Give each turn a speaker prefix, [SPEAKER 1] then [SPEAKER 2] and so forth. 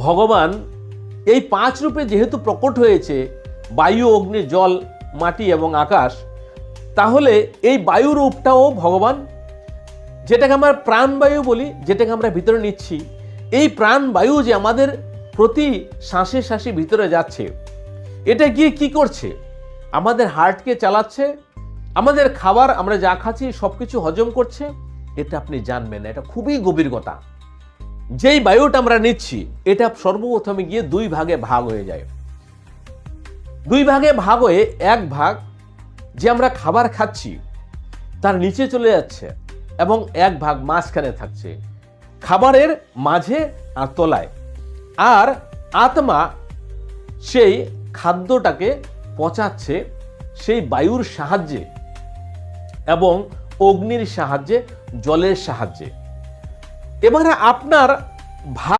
[SPEAKER 1] ভগবান এই 5 রূপে যেহেতু প্রকট হয়েছে, বায়ু, অগ্নি, জল, মাটি এবং আকাশ, তাহলে এই বায়ু রূপটাও ভগবান, যেটাকে আমরা প্রাণবায়ু বলি, যেটাকে আমরা ভিতরে নিচ্ছি, এই প্রাণবায়ু যে আমাদের প্রতি শ্বাসে শ্বাসে ভিতরে যাচ্ছে, এটা গিয়ে কি করছে? আমাদের হার্টকে চালাচ্ছে, আমাদের খাবার আমরা যা খাচ্ছি সব কিছু হজম করছে। এটা আপনি জানবেন না, এটা খুবই গভীর কথা। যেই বায়ুটা আমরা নিচ্ছি, এটা সর্বপ্রথমে গিয়ে 2 ভাগে ভাগ হয়ে যায়। 2 ভাগে ভাগ হয়ে 1 ভাগ যে আমরা খাবার খাচ্ছি তার নিচে চলে যাচ্ছে এবং 1 ভাগ মাঝখানে থাকছে, খাবারের মাঝে আর তলায়। আর আত্মা সেই খাদ্যটাকে পচাচ্ছে সেই বায়ুর সাহায্যে এবং অগ্নির সাহায্যে, জলের সাহায্যে। এবারে আপনার